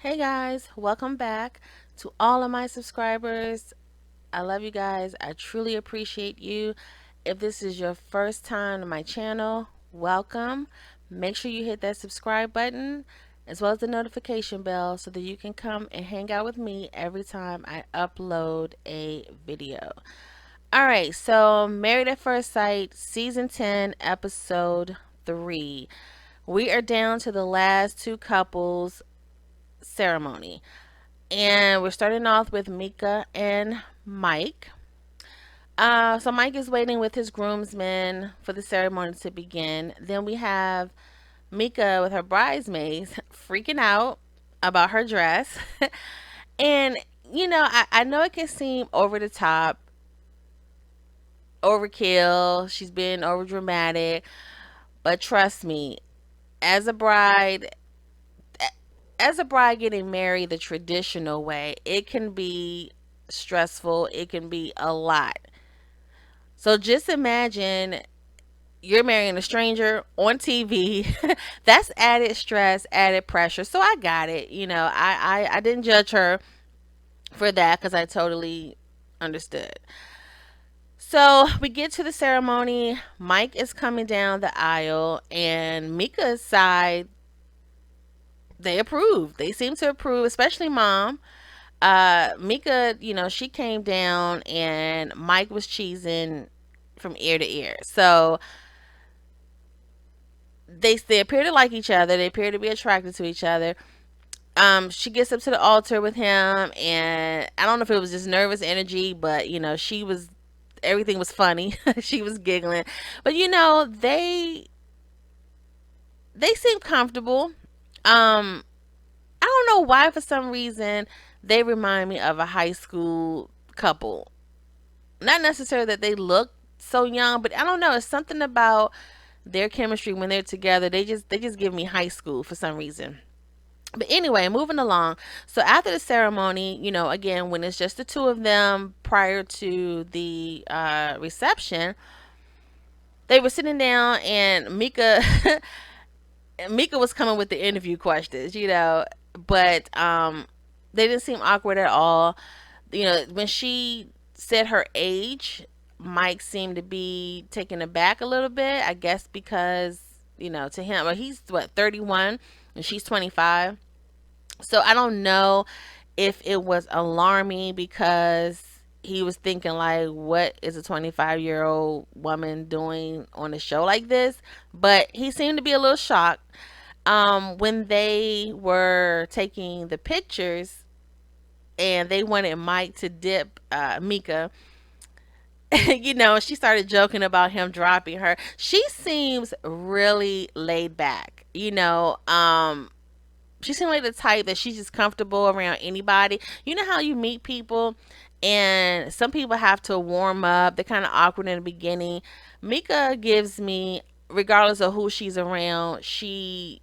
Hey guys, welcome back to all of my subscribers. I love you guys. I truly appreciate you. If this is your first time to my channel, welcome. Make sure you hit that subscribe button as well as the notification bell so that you can come and hang out with me every time I upload a video. All right, so Married at First Sight, Season 10, Episode 3. We are down to the last two couples ceremony. And we're starting off with Mica and Mike. So Mike is waiting with his groomsmen for the ceremony to begin. Then we have Mica with her bridesmaids freaking out about her dress. And, I know it can seem over the top, overkill. She's being over dramatic. But trust me, as a bride, as a bride getting married the traditional way, it can be stressful. It can be a lot. So just imagine you're marrying a stranger on TV. That's added stress, added pressure. So I got it. I didn't judge her for that because I totally understood. So we get to the ceremony. Mike is coming down the aisle, and Mika's side, they approve. They seem to approve, especially mom. Mica, she came down and Mike was cheesing from ear to ear. So they appear to like each other. They appear to be attracted to each other. She gets up to the altar with him, and I don't know if it was just nervous energy, but she was everything was funny. She was giggling, but they seem comfortable. I don't know why for some reason they remind me of a high school couple. Not necessarily that they look so young, but I don't know. It's something about their chemistry when they're together. They just give me high school for some reason. But anyway, moving along. So after the ceremony, again, when it's just the two of them prior to the reception, they were sitting down and Mika Mika was coming with the interview questions, but they didn't seem awkward at all. When she said her age, Mike seemed to be taken aback a little bit. I guess because to him, well, he's what 31 and she's 25. So I don't know if it was alarming because he was thinking like, what is a 25-year-old woman doing on a show like this? But he seemed to be a little shocked. When they were taking the pictures and they wanted Mike to dip Mika, she started joking about him dropping her. She seems really laid back, she seemed like the type that she's just comfortable around anybody. You know how you meet people and some people have to warm up. They're kind of awkward in the beginning. Mika gives me, regardless of who she's around, she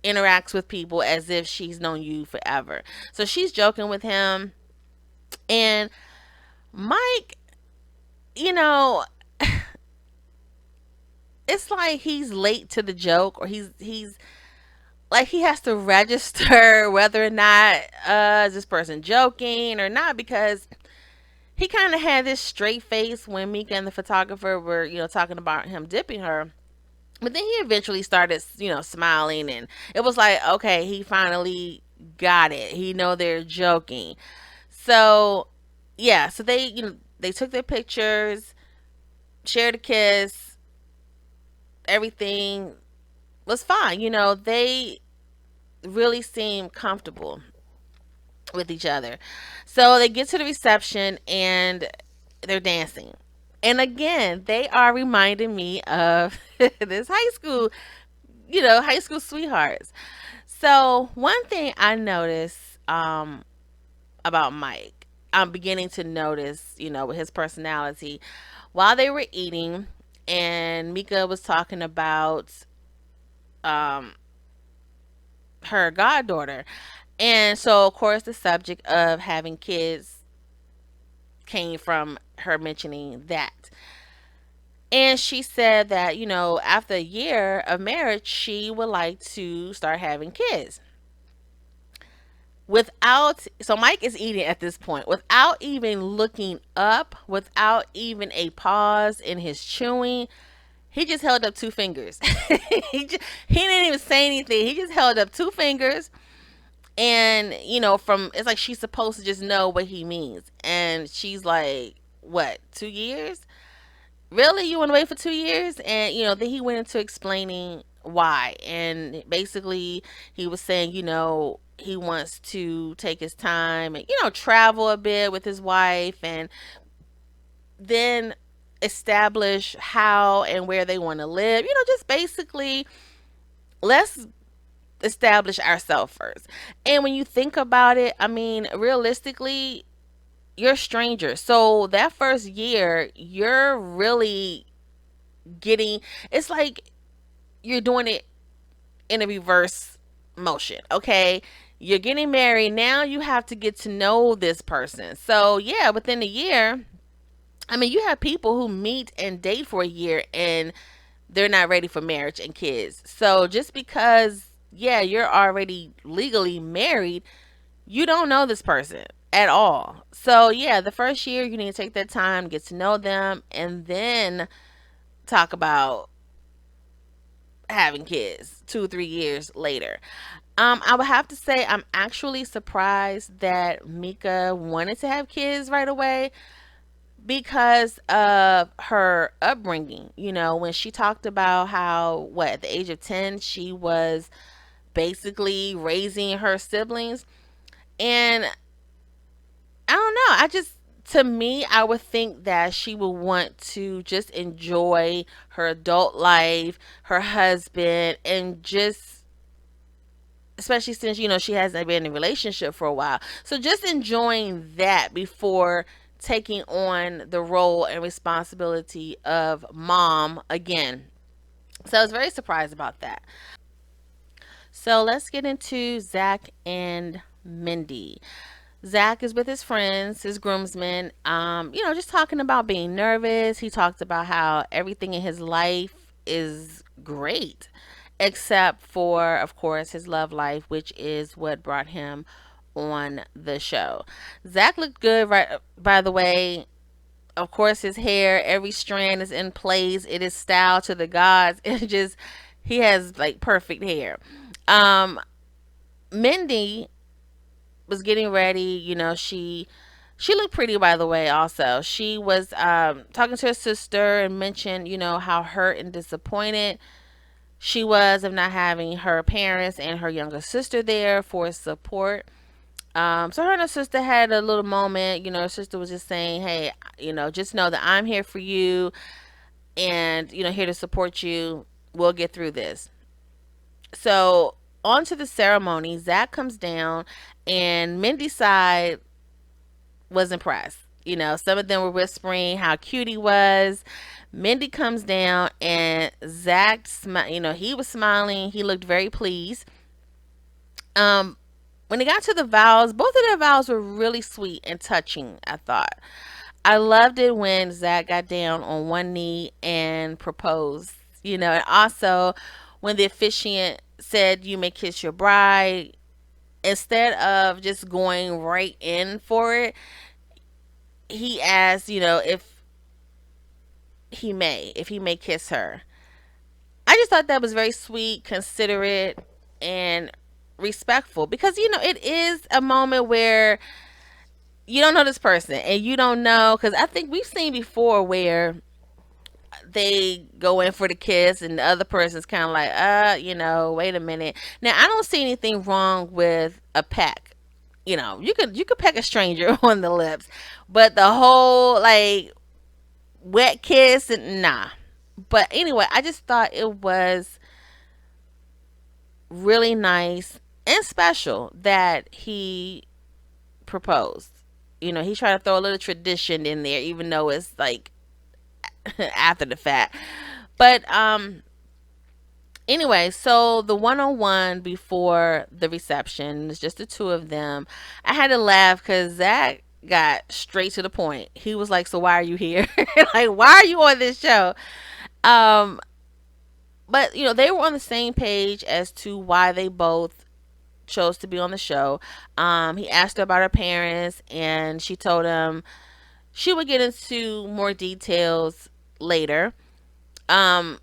interacts with people as if she's known you forever. So she's joking with him. And Mike, you know, it's like he's late to the joke, or he's like he has to register whether or not is this person joking or not, because he kind of had this straight face when Mika and the photographer were talking about him dipping her. But then he eventually started smiling, and it was like, okay, he finally got it. He know they're joking. So yeah, so they took their pictures, shared a kiss, everything was fine. They really seemed comfortable with each other. So they get to the reception and they're dancing. And again, they are reminding me of this high school sweethearts. So one thing I noticed about Mike, I'm beginning to notice, with his personality, while they were eating, and Mika was talking about um, her goddaughter. And so, of course, the subject of having kids came from her mentioning that. And she said that, after a year of marriage, she would like to start having kids. So Mike is eating at this point without even looking up, without even a pause in his chewing. He just held up two fingers. He didn't even say anything. He just held up two fingers, and from it's like she's supposed to just know what he means, and she's like, "What? 2 years? Really? You want to wait for 2 years?" And then he went into explaining why, and basically he was saying, he wants to take his time and travel a bit with his wife, and then establish how and where they want to live. Just basically, let's establish ourselves first. And when you think about it, I mean, realistically, you're strangers. So that first year, you're really getting, it's like you're doing it in a reverse motion, okay? You're getting married. Now you have to get to know this person. So, yeah, within a year, I mean, you have people who meet and date for a year and they're not ready for marriage and kids. So, just because, yeah, you're already legally married, you don't know this person at all. So, yeah, the first year you need to take that time, get to know them, and then talk about having kids 2 or 3 years later. I would have to say I'm actually surprised that Mica wanted to have kids right away because of her upbringing. When she talked about how, what, at the age of 10, she was basically raising her siblings. And I don't know. To me, I would think that she would want to just enjoy her adult life, her husband, and just, especially since, she hasn't been in a relationship for a while. So just enjoying that before taking on the role and responsibility of mom again. So I was very surprised about that. So let's get into Zach and Mindy. Zach is with his friends, his groomsmen, just talking about being nervous. He talked about how everything in his life is great, except for, of course, his love life, which is what brought him on the show. Zach looked good, right? By the way, of course, his hair, every strand is in place. It is styled to the gods. He has like perfect hair. Um, Mindy was getting ready. She looked pretty, by the way. Also, she was talking to her sister and mentioned, how hurt and disappointed she was of not having her parents and her younger sister there for support. So her and her sister had a little moment. Her sister was just saying, "Hey, just know that I'm here for you, and here to support you. We'll get through this." So on to the ceremony. Zach comes down, and Mindy's side was impressed. Some of them were whispering how cute he was. Mindy comes down, and Zach, he was smiling. He looked very pleased. Um, when they got to the vows, both of their vows were really sweet and touching, I thought. I loved it when Zach got down on one knee and proposed, and also when the officiant said, "You may kiss your bride," instead of just going right in for it, he asked, if he may kiss her. I just thought that was very sweet, considerate, and respectful because, it is a moment where you don't know this person and you don't know, because I think we've seen before where they go in for the kiss and the other person's kind of like, wait a minute. Now, I don't see anything wrong with a peck. You could peck a stranger on the lips, but the whole like wet kiss, and nah. But anyway, I just thought it was really nice and special that he proposed. He tried to throw a little tradition in there, even though it's like after the fact. But anyway, so the 101 before the reception, it's just the two of them. I had to laugh because Zach got straight to the point. He was like, "So why are you here? Like, why are you on this show?" Um, but they were on the same page as to why they both chose to be on the show. He asked her about her parents, and she told him she would get into more details later. Um,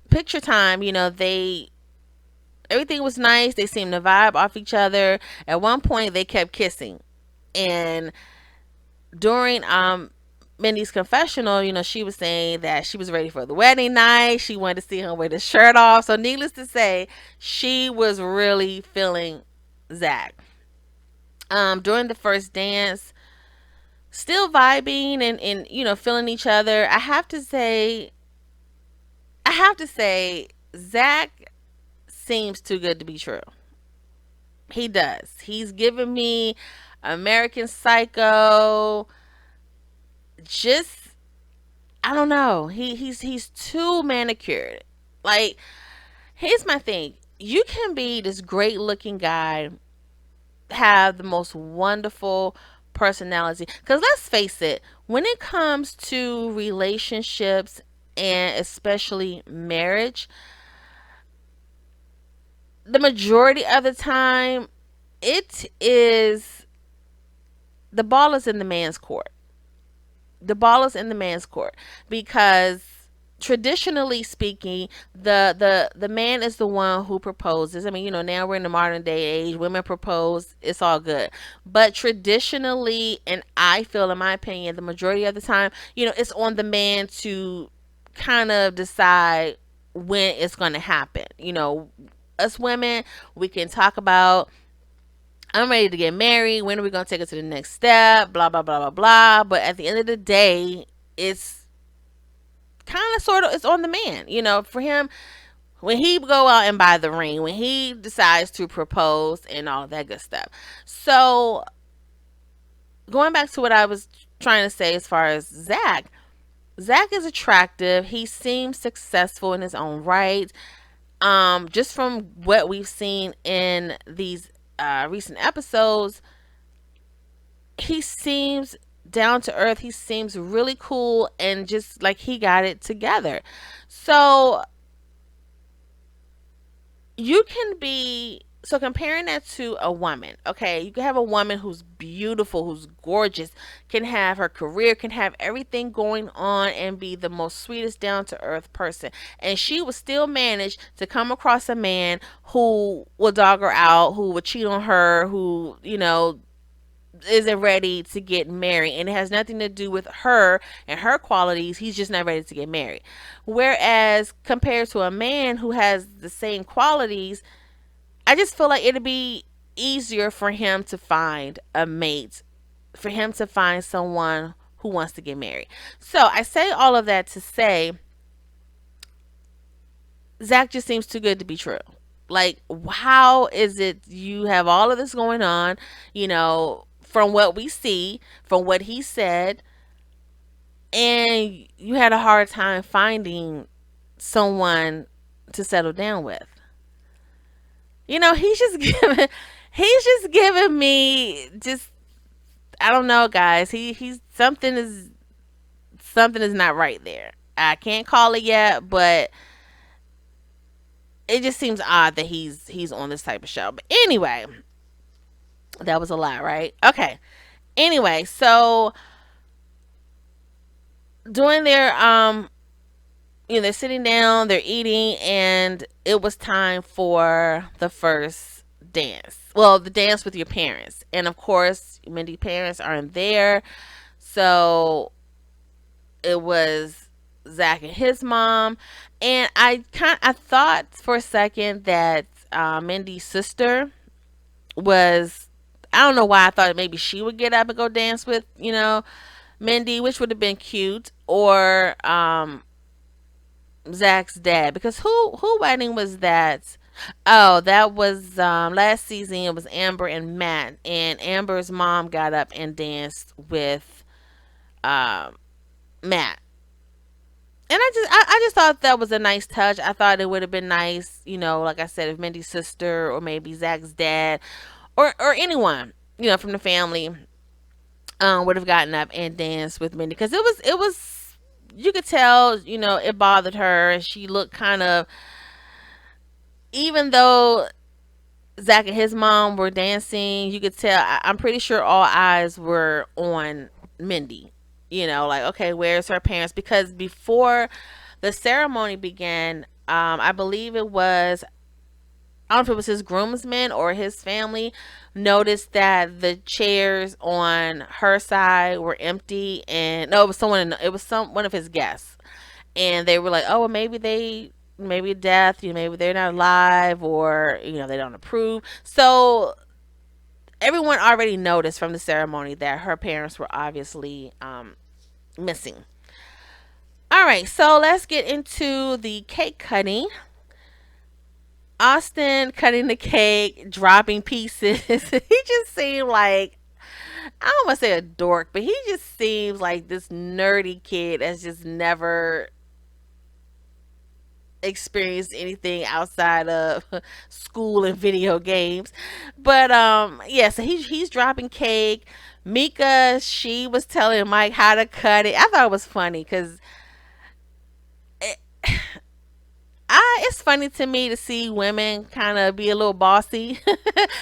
Picture time, they everything was nice. They seemed to vibe off each other. At one point, they kept kissing, and during Mindy's confessional, she was saying that she was ready for the wedding night. She wanted to see him with his shirt off. So, needless to say, she was really feeling Zach. During the first dance, still vibing and feeling each other. I have to say, Zach seems too good to be true. He does. He's giving me American Psycho. Just I don't know. He's too manicured. Like, here's my thing. You can be this great looking guy, have the most wonderful personality. Cause let's face it, when it comes to relationships and especially marriage, the majority of the time it is the ball is in the man's court. The ball is in the man's court because traditionally speaking, the man is the one who proposes. I mean, now we're in the modern day age, women propose, it's all good. But traditionally, and I feel in my opinion, the majority of the time, it's on the man to kind of decide when it's going to happen. Us women, we can talk about, I'm ready to get married. When are we going to take it to the next step? Blah, blah, blah, blah, blah. But at the end of the day, it's kind of sort of, it's on the man. For him, when he go out and buy the ring, when he decides to propose and all that good stuff. So going back to what I was trying to say as far as Zach, Zach is attractive. He seems successful in his own right. Just from what we've seen in these recent episodes, he seems down to earth. He seems really cool and just like he got it together. So you can be so comparing that to a woman, okay? You can have a woman who's beautiful, who's gorgeous, can have her career, can have everything going on and be the most sweetest down to earth person. And she would still manage to come across a man who will dog her out, who would cheat on her, who, isn't ready to get married, and it has nothing to do with her and her qualities. He's just not ready to get married. Whereas compared to a man who has the same qualities, I just feel like it'd be easier for him to find a mate, for him to find someone who wants to get married. So I say all of that to say Zach just seems too good to be true. Like, how is it you have all of this going on, from what we see, from what he said, and you had a hard time finding someone to settle down with? He's just giving me just, I don't know, guys. He's something is not right there. I can't call it yet, but it just seems odd that he's on this type of show. But anyway, that was a lot, right? Okay. Anyway, so doing their they're sitting down, they're eating, and it was time for the first dance. Well, the dance with your parents. And of course, Mindy's parents aren't there. So it was Zach and his mom. And I thought for a second that Mindy's sister was, I don't know why I thought maybe she would get up and go dance with, Mindy, which would have been cute, or Zach's dad, because who wedding was that? Oh, that was last season. It was Amber and Matt, and Amber's mom got up and danced with um, Matt. And I just thought that was a nice touch. I thought it would have been nice, like I said, if Mindy's sister or maybe Zach's dad or anyone, from the family would have gotten up and danced with Mindy, because it was you could tell, it bothered her, and she looked kind of, even though Zach and his mom were dancing. You could tell. I'm pretty sure all eyes were on Mindy. Like, okay, where's her parents? Because before the ceremony began, I believe it was, I don't know if it was his groomsmen or his family, noticed that the chairs on her side were empty, and no, it was it was one of his guests, and they were like, oh, well, maybe death, maybe they're not alive, or they don't approve. So everyone already noticed from the ceremony that her parents were obviously missing. All right, so let's get into the cake cutting. Austin cutting the cake, dropping pieces. He just seemed like, I don't want to say a dork, but he just seems like this nerdy kid that's just never experienced anything outside of school and video games. But yeah, so he's dropping cake. Mica, she was telling Mike how to cut it. I thought it was funny because it's funny to me to see women kind of be a little bossy,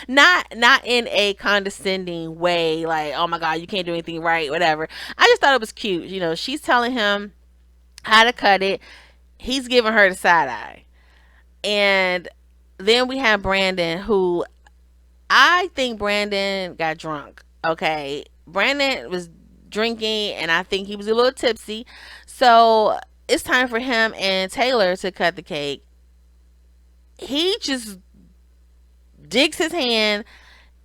not in a condescending way, like, oh my god, you can't do anything right, whatever. I just thought it was cute. She's telling him how to cut it. He's giving her the side eye, and then we have Brandon, who I think Brandon got drunk. Okay, Brandon was drinking, and I think he was a little tipsy. So it's time for him and Taylor to cut the cake. He just digs his hand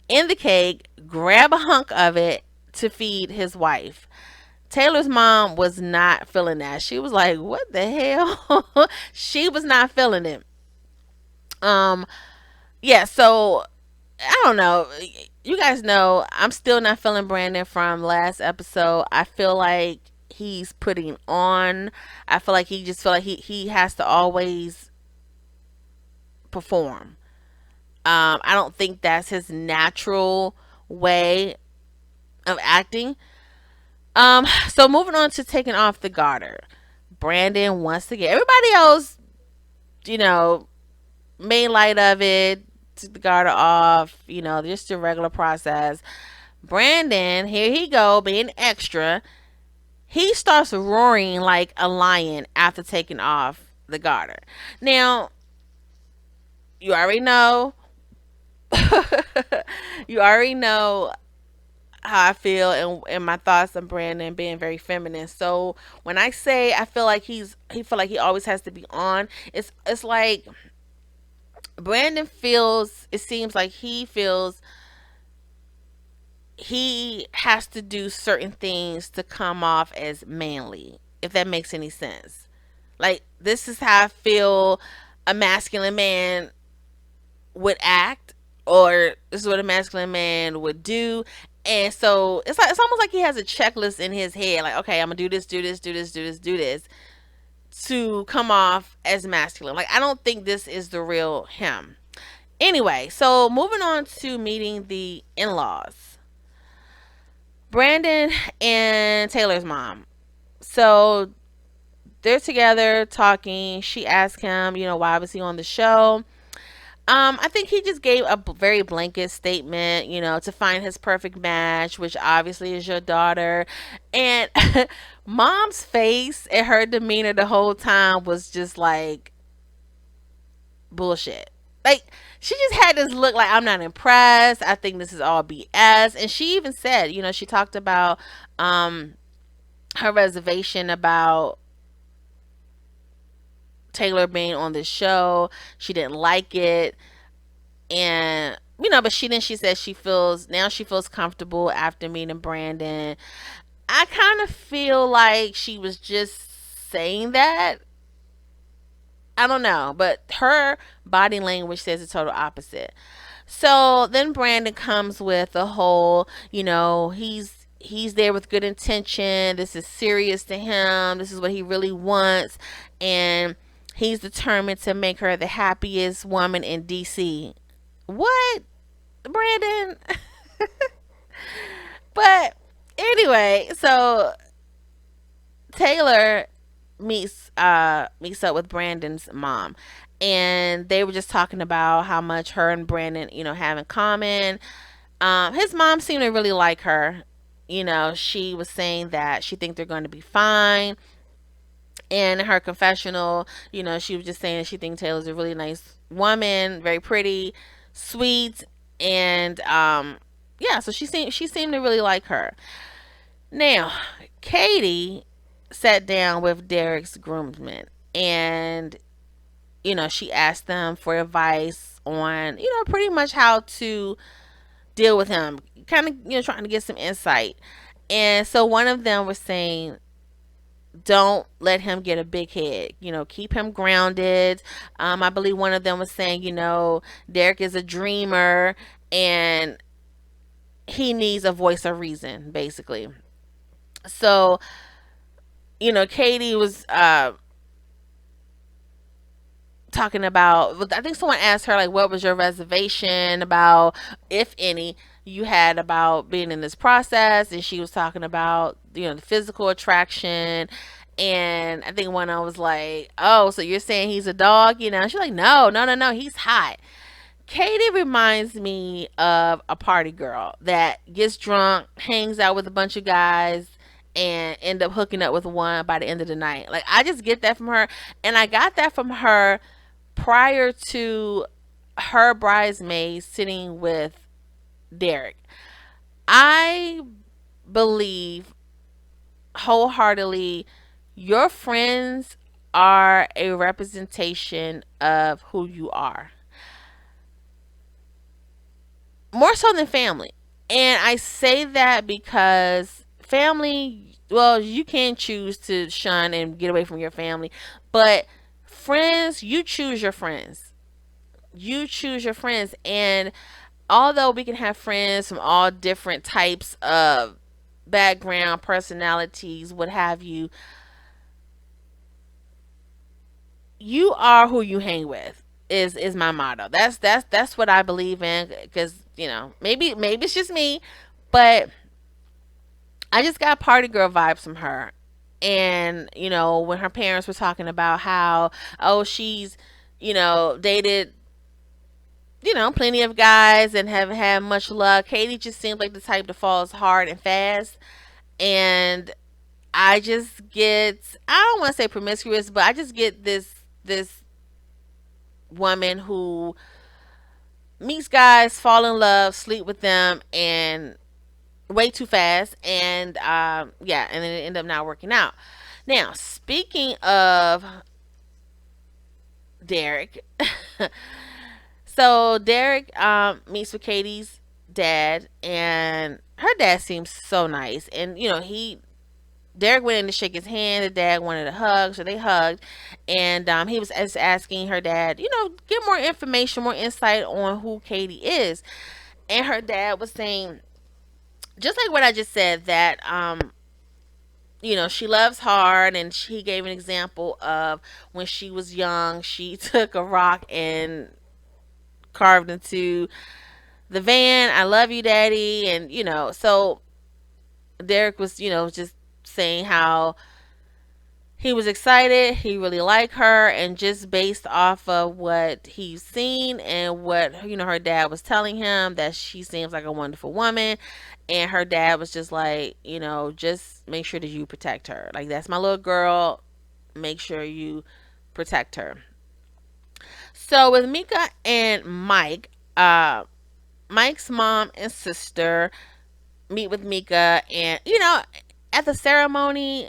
in the cake, grab a hunk of it to feed his wife. Taylor's mom was not feeling that. She was like, "What the hell?" She was not feeling it. Um, yeah. So I don't know. You guys know I'm still not feeling Brandon from last episode. I feel like he's putting on. I feel like he just feel like he has to always perform. I don't think that's his natural way of acting. So moving on to taking off the garter. Brandon wants to get everybody else, you know, made light of it, took the garter off, just a regular process. Brandon, here he go, being extra. He starts roaring like a lion after taking off the garter. Now, you already know, you already know how I feel and my thoughts on Brandon being very feminine. So when I say I feel like he feel like he always has to be on, it's like Brandon feels, it seems like he feels he has to do certain things to come off as manly, if that makes any sense. Like, this is how I feel a masculine man would act, or this is what a masculine man would do. And so it's almost like he has a checklist in his head, like, okay, I'm gonna do this, do this, do this, do this, do this, to come off as masculine. Like, I don't think this is the real him. Anyway, so moving on to meeting the in-laws. Brandon and Taylor's mom. So they're together talking. She asked him, why was he on the show? I think he just gave a very blanket statement, to find his perfect match, which obviously is your daughter. And mom's face and her demeanor the whole time was just like bullshit. Like, she just had this look like, I'm not impressed. I think this is all BS. And she even said, she talked about um her reservation about Taylor being on the show. She didn't like it. And but she said she feels comfortable after meeting Brandon. I kind of feel like she was just saying that. I don't know, but her body language says the total opposite. So then Brandon comes with the whole, he's there with good intention. This is serious to him. This is what he really wants, and he's determined to make her the happiest woman in DC. What, Brandon? But anyway, so Taylor meets up with Brandon's mom. and they were just talking about how much her and Brandon, have in common. His mom seemed to really like her. She was saying that she think they're going to be fine. In her confessional, she was just saying she thinks Taylor's a really nice woman, very pretty, sweet, and yeah. So she seemed to really like her. Now, Katie sat down with Derek's groomsmen, and she asked them for advice on pretty much how to deal with him, kind of trying to get some insight. And so one of them was saying, don't let him get a big head. Keep him grounded. I believe one of them was saying, Derek is a dreamer and he needs a voice of reason, basically. So, Katie was talking about, I think someone asked her, like, what was your reservation about, if any, you had about being in this process. And she was talking about, the physical attraction. And I think one of them was like, oh, so you're saying he's a dog? She's like, no, no, no, no, he's hot. Katie reminds me of a party girl that gets drunk, hangs out with a bunch of guys, and end up hooking up with one by the end of the night. Like, I just get that from her. And I got that from her prior to her bridesmaid sitting with Derek. I believe wholeheartedly your friends are a representation of who you are, more so than family. And I say that because family, well, you can choose to shun and get away from your family, but friends, you choose your friends. You choose your friends. And although we can have friends from all different types of background, personalities, what have you, you are who you hang with. Is my motto. That's what I believe in. Because maybe it's just me, but I just got party girl vibes from her. And when her parents were talking about how, oh, she's dated plenty of guys and haven't had much luck. Katie just seems like the type that falls hard and fast. And I just get, I don't want to say promiscuous, but I just get this woman who meets guys, fall in love, sleep with them, and way too fast. And yeah, and then it end up not working out. Now, speaking of Derek, so Derek meets with Katie's dad, and her dad seems so nice. And he Derek went in to shake his hand. The dad wanted a hug, so they hugged. And he was asking her dad, get more information, more insight on who Katie is. And her dad was saying, just like what I just said, that she loves hard. And he gave an example of when she was young, she took a rock and carved into the van. I love you, daddy. And so Derek was just saying how he was excited, he really liked her, and just based off of what he's seen and what her dad was telling him, that she seems like a wonderful woman. And her dad was just like, just make sure that you protect her. Like, that's my little girl, make sure you protect her. So with Mica and Mike, Mike's mom and sister meet with Mica. And at the ceremony,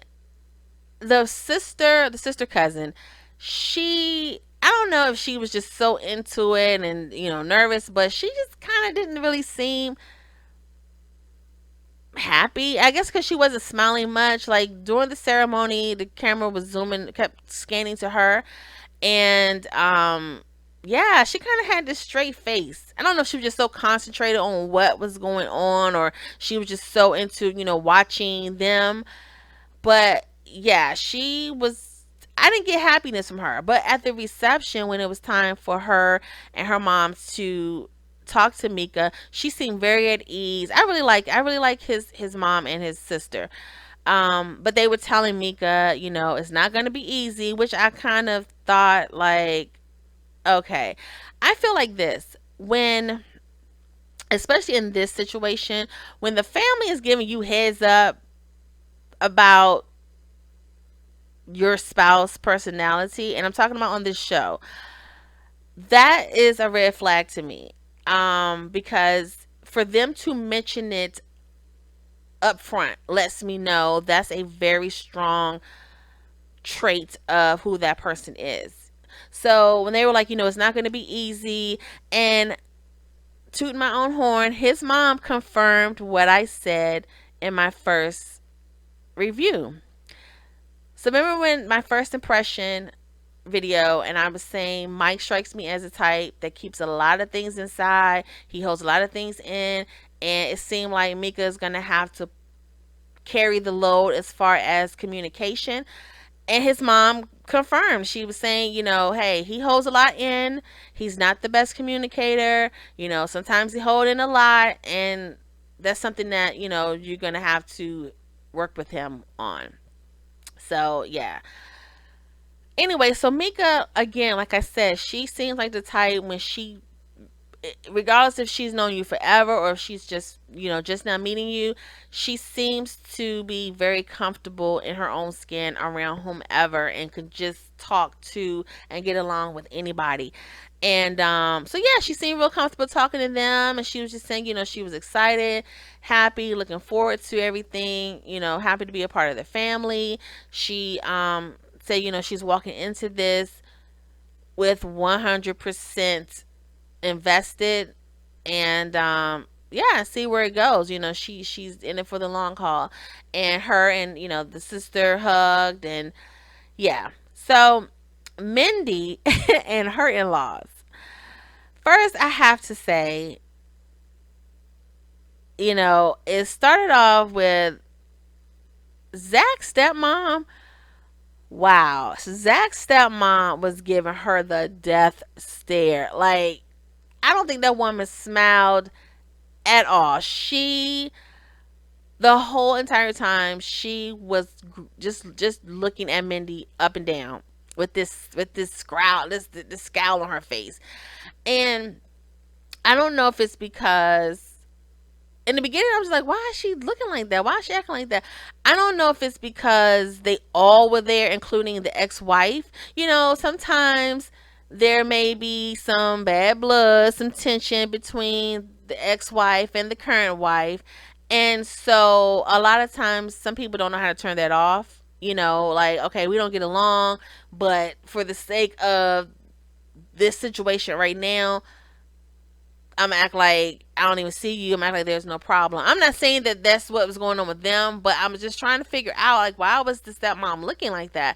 the sister cousin, she, I don't know if she was just so into it and nervous, but she just kind of didn't really seem happy. I guess because she wasn't smiling much. Like, during the ceremony, the camera was zooming, kept scanning to her. And yeah, she kind of had this straight face. I don't know if she was just so concentrated on what was going on, or she was just so into watching them. But yeah, she was, I didn't get happiness from her. But at the reception, when it was time for her and her mom to talk to Mica, she seemed very at ease. I really like his mom and his sister. But they were telling Mica, it's not gonna be easy, which I kind of thought, like, Okay. I feel like this when, especially in this situation, when the family is giving you heads up about your spouse personality, and I'm talking about on this show, that is a red flag to me. Because for them to mention it up front lets me know that's a very strong trait of who that person is. So when they were like, it's not going to be easy, and tooting my own horn, his mom confirmed what I said in my first review. So remember when my first impression video and I was saying Mike strikes me as a type that keeps a lot of things inside. He holds a lot of things in, and it seemed like Mica is gonna have to carry the load as far as communication. And his mom confirmed. She was saying, hey, he holds a lot in. He's not the best communicator. Sometimes he hold in a lot, and that's something that you're gonna have to work with him on. So yeah, anyway, so Mika, again, like I said, she seems like the type when she, regardless if she's known you forever or if she's just, just now meeting you, she seems to be very comfortable in her own skin around whomever and could just talk to and get along with anybody. And so yeah, she seemed real comfortable talking to them, and she was just saying, she was excited, happy, looking forward to everything, happy to be a part of the family. She said, she's walking into this with 100% invested, and yeah, see where it goes. She's in it for the long haul, and her and the sister hugged, and yeah. So Mindy and her in-laws. First, I have to say, it started off with Zach's stepmom. Wow, Zach's stepmom was giving her the death stare. Like, I don't think that woman smiled at all. The whole entire time, she was just looking at Mindy up and down with this scowl on her face. And I don't know if it's because in the beginning I was like, why is she looking like that? Why is she acting like that? I don't know if it's because they all were there, including the ex-wife. Sometimes there may be some bad blood, some tension between the ex-wife and the current wife. And so a lot of times some people don't know how to turn that off. Like, okay, we don't get along, but for the sake of this situation right now, I'm act like I don't even see you. I'm act like there's no problem. I'm not saying that that's what was going on with them, but I'm just trying to figure out, like, why was the stepmom looking like that?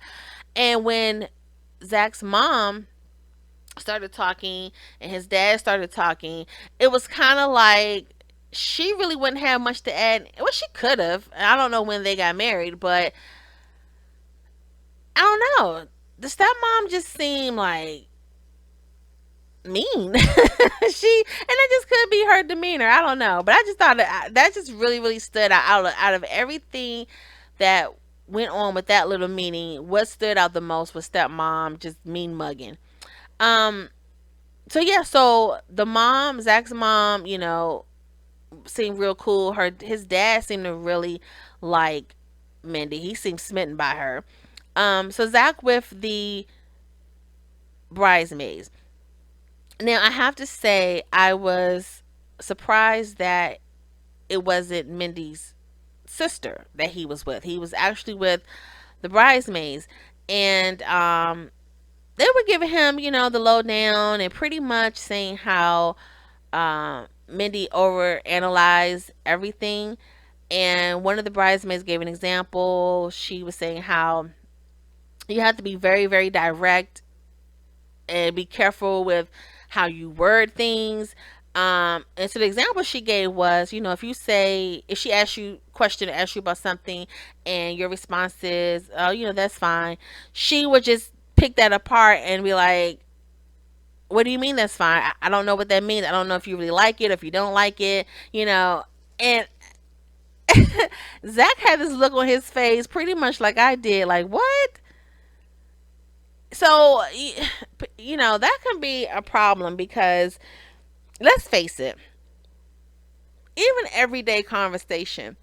And when Zach's mom started talking and his dad started talking, it was kind of like she really wouldn't have much to add. Well, she could have. I don't know when they got married, but I don't know. The stepmom just seemed like mean. She, and that just could be her demeanor. I don't know, but I just thought that just really really stood out of everything that went on with that little meeting. What stood out the most was stepmom just mean mugging. Um. So yeah, so the mom, Zach's mom, seemed real cool. His dad seemed to really like Mindy. He seemed smitten by her. So Zach with the bridesmaids. Now, I have to say, I was surprised that it wasn't Mindy's sister that he was with. He was actually with the bridesmaids. And they were giving him, the lowdown and pretty much saying how Mindy overanalyzed everything. And one of the bridesmaids gave an example. She was saying how you have to be very, very direct and be careful with how you word things. And so the example she gave was, if she asks you question or asks you about something and your response is, oh, that's fine, she would just pick that apart and be like, what do you mean that's fine? I don't know what that means. I don't know if you really like it or if you don't like it, and Zach had this look on his face pretty much like I did, like, what? So, that can be a problem because let's face it, even everyday conversation,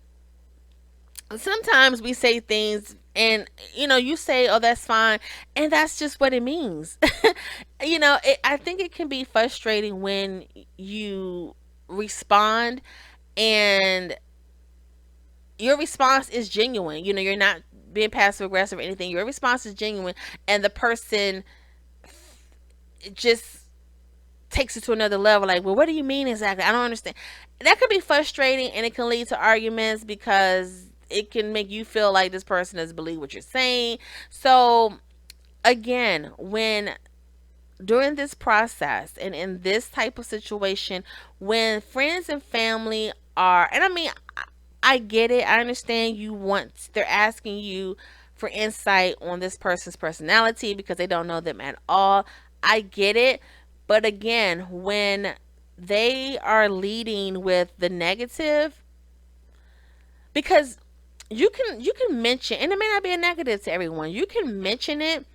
sometimes we say things and you say, oh, that's fine, and that's just what it means. I think it can be frustrating when you respond and your response is genuine. You're not being passive aggressive or anything. Your response is genuine, and the person just takes it to another level. Like, well, what do you mean exactly? I don't understand. That could be frustrating, and it can lead to arguments because it can make you feel like this person doesn't believe what you're saying. So, again, when during this process and in this type of situation, when friends and family are, and I mean, I get it. I understand they're asking you for insight on this person's personality because they don't know them at all. I get it. But again, when they are leading with the negative, because you can mention, and it may not be a negative to everyone. You can mention it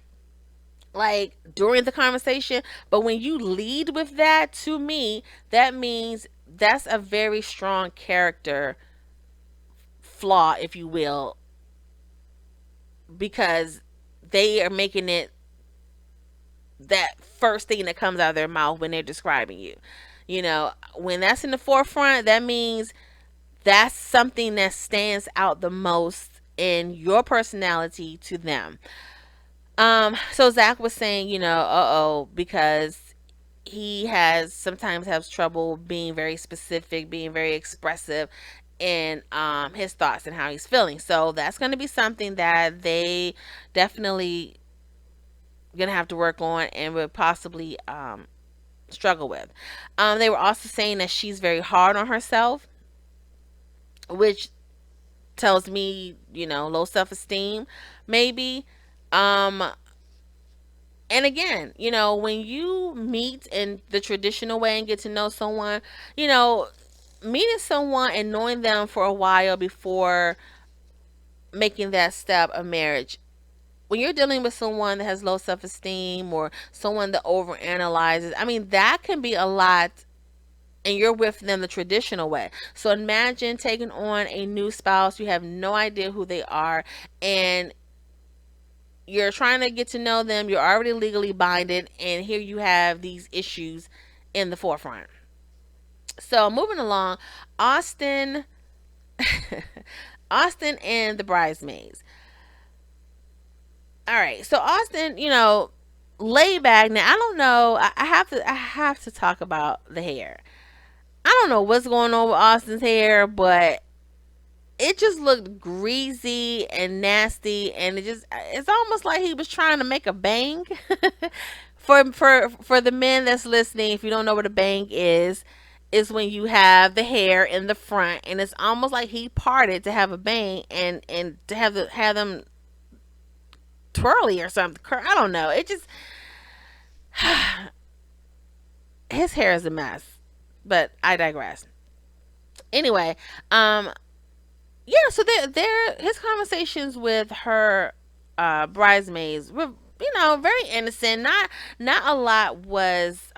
like during the conversation, but when you lead with that, to me, that means that's a very strong character flaw, if you will, because they are making it that first thing that comes out of their mouth when they're describing you. When that's in the forefront, that means that's something that stands out the most in your personality to them. So Zach was saying, because he has sometimes has trouble being very specific, being very expressive in his thoughts and how he's feeling. So that's going to be something that they definitely gonna have to work on and would possibly struggle with. They were also saying that she's very hard on herself, which tells me, low self esteem, maybe. Um, and again, when you meet in the traditional way and get to know someone, you know, meeting someone and knowing them for a while before making that step of marriage, when you're dealing with someone that has low self esteem or someone that overanalyzes, I mean, that can be a lot, and you're with them the traditional way. So imagine taking on a new spouse, you have no idea who they are, and you're trying to get to know them, you're already legally binded, and here you have these issues in the forefront. So moving along, Austin, Austin and the Bridesmaids. All right, so Austin, laid back. Now I don't know. I have to talk about the hair. I don't know what's going on with Austin's hair, but it just looked greasy and nasty, and it's almost like he was trying to make a bang. For the men that's listening, if you don't know what a bang is when you have the hair in the front, and it's almost like he parted to have a bang and to have them twirly or something. I don't know. It just his hair is a mess, but I digress. Anyway, yeah. So they're his conversations with her bridesmaids were, very innocent. Not a lot was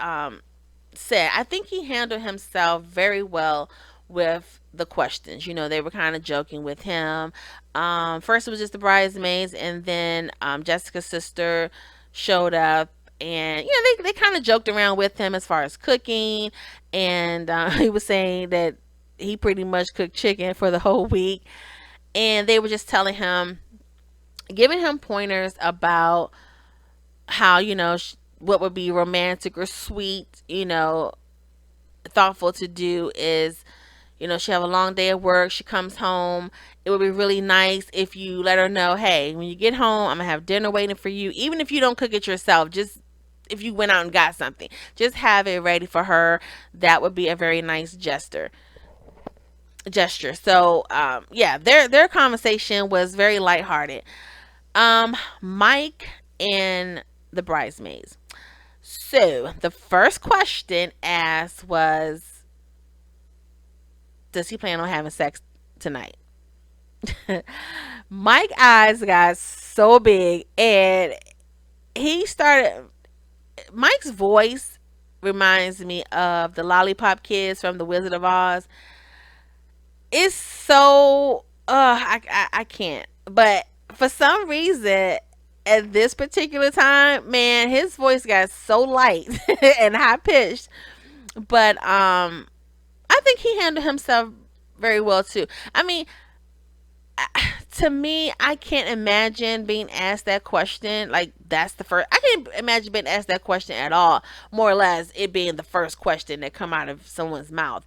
said. I think he handled himself very well with the questions. They were kind of joking with him. First it was just the bridesmaids, and then Jessica's sister showed up, and they kind of joked around with him as far as cooking, and he was saying that he pretty much cooked chicken for the whole week, and they were just telling him, giving him pointers about how what would be romantic or sweet, thoughtful to do is, she have a long day at work, she comes home, it would be really nice if you let her know, hey, when you get home, I'm gonna have dinner waiting for you, even if you don't cook it yourself, just if you went out and got something, just have it ready for her. That would be a very nice gesture. So yeah, their conversation was very lighthearted. Mike and the bridesmaids. So the first question asked was, does he plan on having sex tonight? Mike eyes got so big, and he started. Mike's voice reminds me of the Lollipop Kids from The Wizard of Oz. It's so I can't. But for some reason at this particular time, man, his voice got so light and high pitched. But I think he handled himself very well too. I mean, to me, I can't imagine being asked that question. Like that's the first. I can't imagine being asked that question at all. More or less, it being the first question that come out of someone's mouth.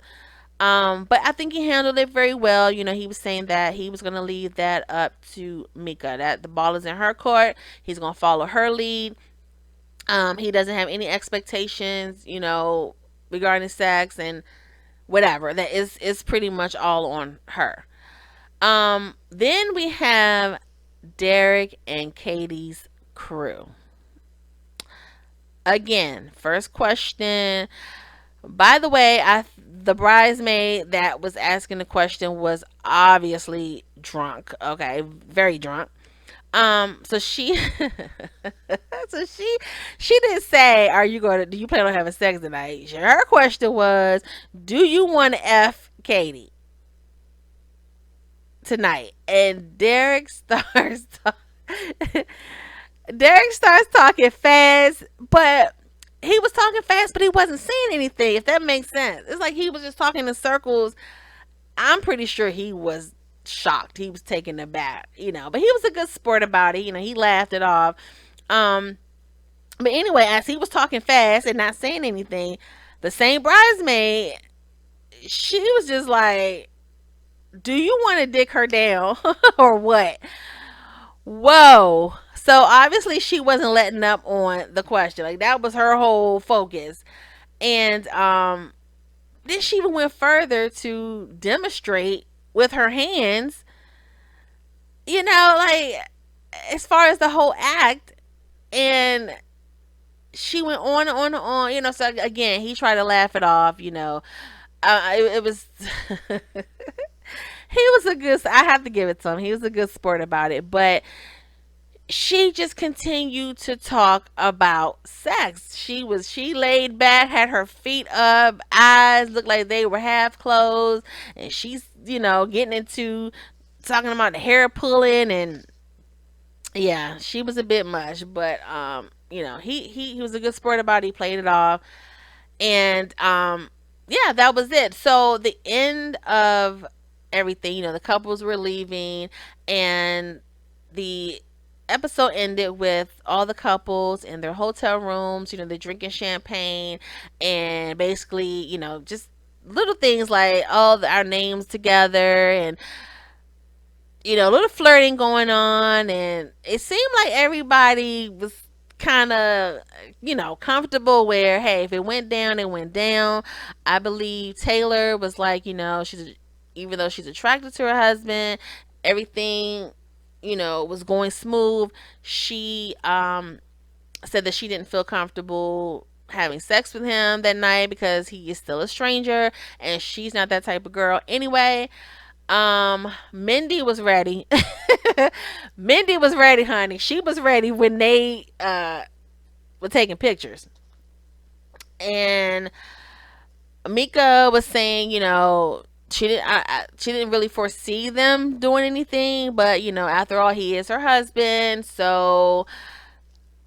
But I think he handled it very well. You know, he was saying that he was gonna leave that up to Mica. That the ball is in her court. He's gonna follow her lead. He doesn't have any expectations. You know, regarding sex and whatever. That is pretty much all on her. Then we have Derek and Katie's crew. Again, first question. By the way, the bridesmaid that was asking the question was obviously drunk. Okay, very drunk. So she, so she didn't say, "Are you going to? Do you plan on having sex tonight?" Her question was, "Do you want to f Katie tonight?" And Derek starts talking fast, but he was talking fast, but he wasn't saying anything. If that makes sense, it's like he was just talking in circles. I'm pretty sure he was shocked. He was taken aback, you know. But he was a good sport about it. You know, he laughed it off. Um, but anyway, as he was talking fast and not saying anything, the same bridesmaid, she was just like, "Do you want to dick her down or what?" Whoa. So obviously she wasn't letting up on the question. Like that was her whole focus. And then she even went further to demonstrate with her hands, you know, like as far as the whole act. And she went on and on and on, you know. So again, he tried to laugh it off, you know. It was he was a good. I have to give it to him. He was a good sport about it, but she just continued to talk about sex. She laid back, had her feet up, eyes looked like they were half closed, and she's, you know, getting into talking about the hair pulling. And yeah, she was a bit much, but you know, he was a good sport about it. He played it off. And yeah, that was it. So the end of everything, you know, the couples were leaving, and the episode ended with all the couples in their hotel rooms. You know, they're drinking champagne, and basically, you know, just little things like all our names together, and you know, a little flirting going on. And it seemed like everybody was kind of, you know, comfortable where, hey, if it went down, it went down. I believe Taylor was like, you know, even though she's attracted to her husband, everything, you know, was going smooth. She said that she didn't feel comfortable having sex with him that night because he is still a stranger, and she's not that type of girl anyway. Mindy was ready. Mindy was ready, honey. She was ready when they were taking pictures. And Mika was saying, you know, she didn't really foresee them doing anything, but you know, after all, he is her husband. So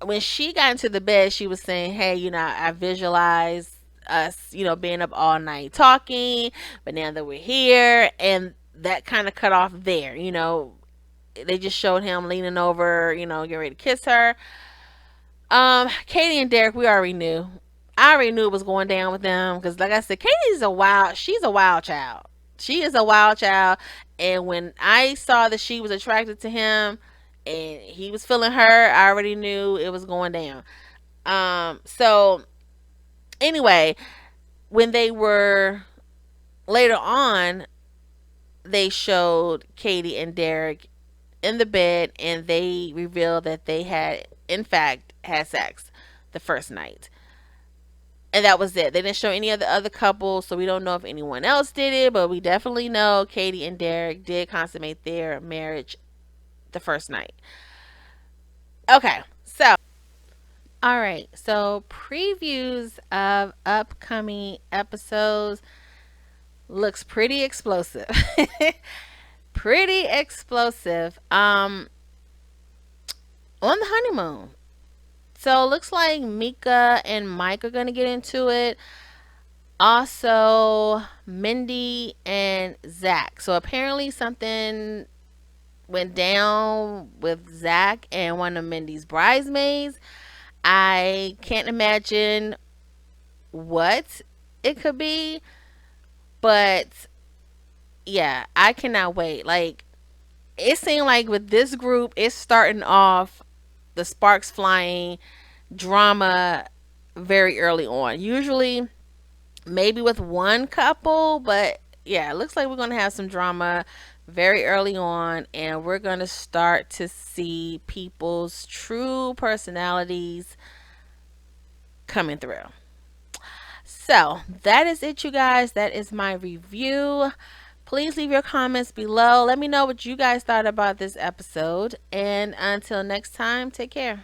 when she got into the bed, she was saying, "Hey, you know, I visualized us, you know, being up all night talking, but now that we're here," and that kind of cut off there. You know, they just showed him leaning over, you know, getting ready to kiss her. Katie and Derek, we already knew. I already knew it was going down with them because, like I said, Katie's a wild. She's a wild child. She is a wild child. And when I saw that she was attracted to him and he was feeling her, I already knew it was going down. So anyway, when they were later on, they showed Katie and Derek in the bed, and they revealed that they had, in fact, had sex the first night. And that was it. They didn't show any of the other couples, so we don't know if anyone else did it, but we definitely know Katie and Derek did consummate their marriage the first night. Okay, so All right, so previews of upcoming episodes looks pretty explosive. Pretty explosive. On the honeymoon. So it looks like Mika and Mike are gonna get into it. Also, Mindy and Zach. So apparently something went down with Zach and one of Mindy's bridesmaids. I can't imagine what it could be, but yeah, I cannot wait. Like, it seemed like with this group, it's starting off the sparks flying drama very early on. Usually, maybe with one couple, but yeah, it looks like we're going to have some drama very early on, and we're going to start to see people's true personalities coming through. So that is it, you guys. That is my review. Please leave your comments below. Let me know what you guys thought about this episode. And until next time, take care.